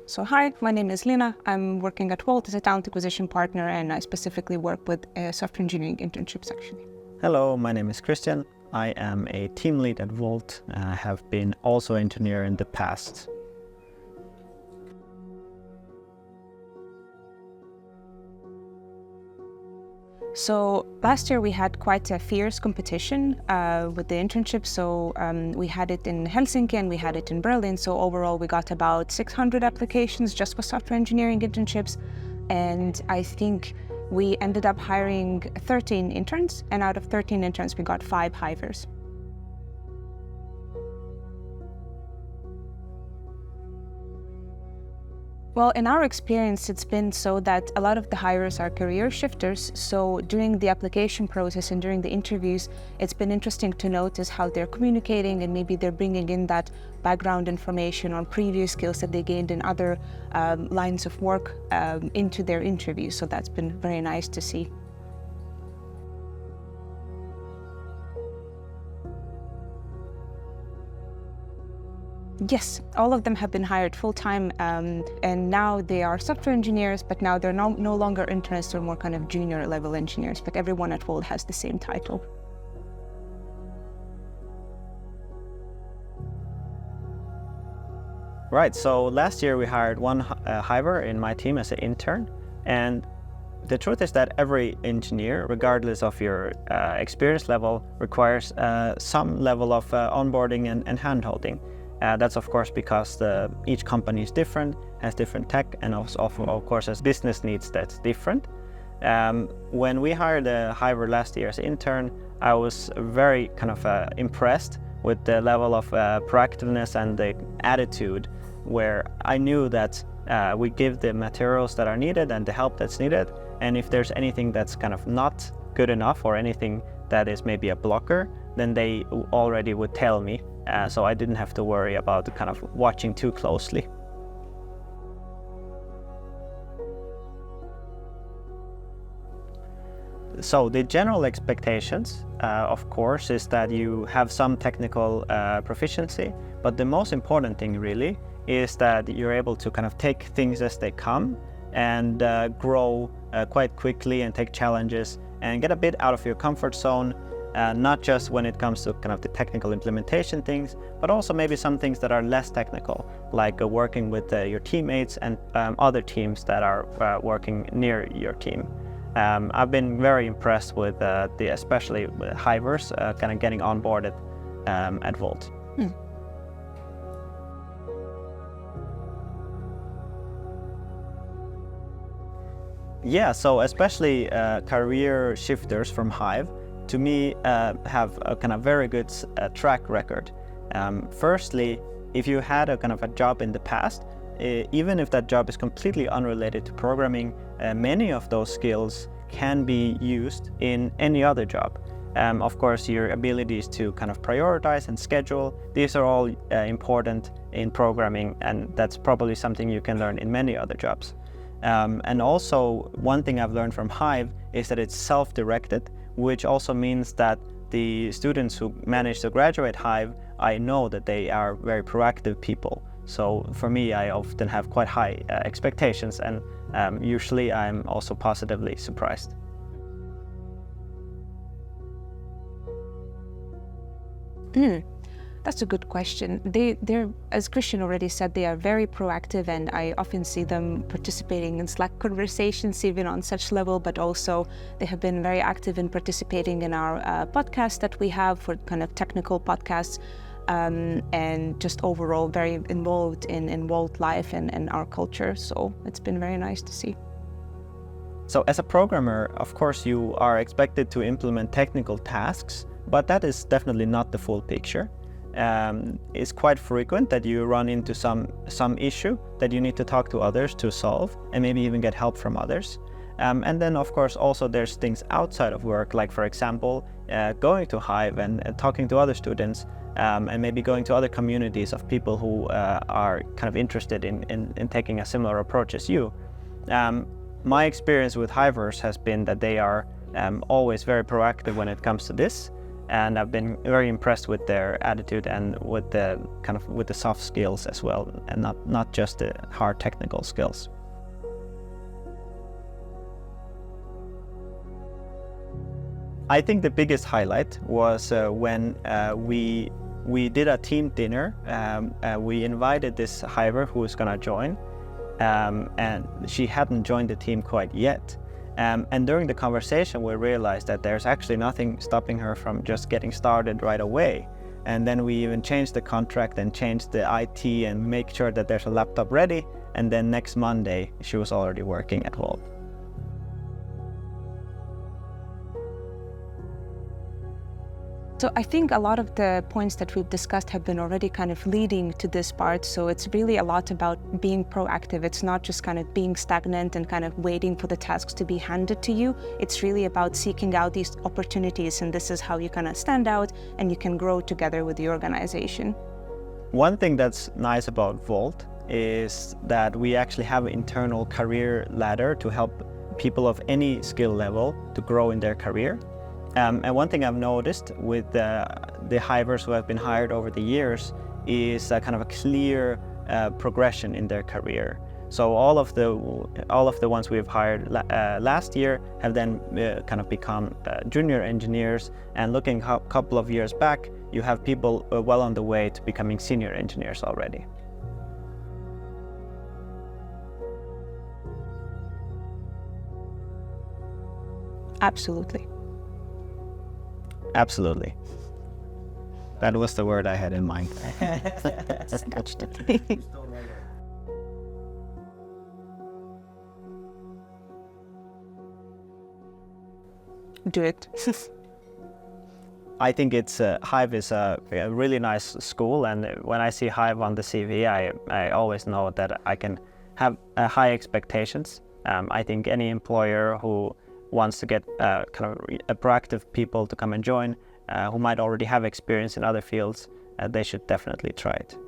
So hi, my name is Lina. I'm working at Wolt as a talent acquisition partner, and I specifically work with software engineering internships actually. Hello, my name is Kristian. I am a team lead at Wolt. I have been also an engineer in the past. So last year we had quite a fierce competition with the internship. So we had it in Helsinki and we had it in Berlin. So overall we got about 600 applications just for software engineering internships. And I think we ended up hiring 13 interns, and out of 13 interns we got 5 Hivers. Well, in our experience, it's been so that a lot of the hires are career shifters. So during the application process and during the interviews, it's been interesting to notice how they're communicating, and maybe they're bringing in that background information or previous skills that they gained in other lines of work into their interviews. So that's been very nice to see. Yes, all of them have been hired full-time, and now they are software engineers, but now they're no longer interns or more kind of junior level engineers, but everyone at Wolt has the same title. Right, so last year we hired one Hiver in my team as an intern, and the truth is that every engineer, regardless of your experience level, requires some level of onboarding and hand-holding. That's of course because each company is different, has different tech, and also of course has business needs that's different. When we hired a Hiver last year as an intern, I was very kind of impressed with the level of proactiveness and the attitude, where I knew that we give the materials that are needed and the help that's needed, and if there's anything that's kind of not good enough or anything that is maybe a blocker, then they already would tell me. So I didn't have to worry about kind of watching too closely. So the general expectations, of course, is that you have some technical proficiency, but the most important thing really is that you're able to kind of take things as they come and grow quite quickly and take challenges and get a bit out of your comfort zone. Not just when it comes to kind of the technical implementation things, but also maybe some things that are less technical, like working with your teammates and other teams that are working near your team. I've been very impressed with especially with Hivers kind of getting onboarded at Wolt. Yeah, so especially career shifters from Hive, to me, have a kind of very good track record. Firstly, if you had a kind of a job in the past, even if that job is completely unrelated to programming, many of those skills can be used in any other job. Of course, your abilities to kind of prioritize and schedule, these are all important in programming, and that's probably something you can learn in many other jobs. And also, one thing I've learned from Hive is that it's self-directed, which also means that the students who manage to graduate Hive, I know that they are very proactive people. So for me, I often have quite high expectations, and usually I'm also positively surprised. That's a good question. They're, as Kristian already said, they are very proactive, and I often see them participating in Slack conversations even on such level, but also they have been very active in participating in our podcast that we have for kind of technical podcasts, and just overall very involved in Wolt life and our culture. So it's been very nice to see. So as a programmer, of course, you are expected to implement technical tasks, but that is definitely not the full picture. It's quite frequent that you run into some issue that you need to talk to others to solve, and maybe even get help from others. And then of course also there's things outside of work, like for example going to Hive and talking to other students, and maybe going to other communities of people who are kind of interested in taking a similar approach as you. My experience with Hivers has been that they are always very proactive when it comes to this. and I've been very impressed with their attitude and with the soft skills as well, and not just the hard technical skills. I think the biggest highlight was when we did a team dinner. We invited this Hiver who was gonna join, and she hadn't joined the team quite yet. And during the conversation, we realized that there's actually nothing stopping her from just getting started right away. And then we even changed the contract and changed the IT and make sure that there's a laptop ready. And then next Monday, she was already working at Wolt. So I think a lot of the points that we've discussed have been already kind of leading to this part. So it's really a lot about being proactive. It's not just kind of being stagnant and kind of waiting for the tasks to be handed to you. It's really about seeking out these opportunities, and this is how you kind of stand out and you can grow together with the organization. One thing that's nice about Wolt is that we actually have an internal career ladder to help people of any skill level to grow in their career. And one thing I've noticed with the Hivers who have been hired over the years is a kind of a clear progression in their career. So all of the ones we've hired last year have then kind of become junior engineers, and looking a couple of years back, you have people well on the way to becoming senior engineers already. Absolutely. Absolutely. That was the word I had in mind. Do it. I think Hive is a really nice school, and when I see Hive on the CV, I always know that I can have high expectations. I think any employer who wants to get kind of proactive people to come and join, who might already have experience in other fields, they should definitely try it.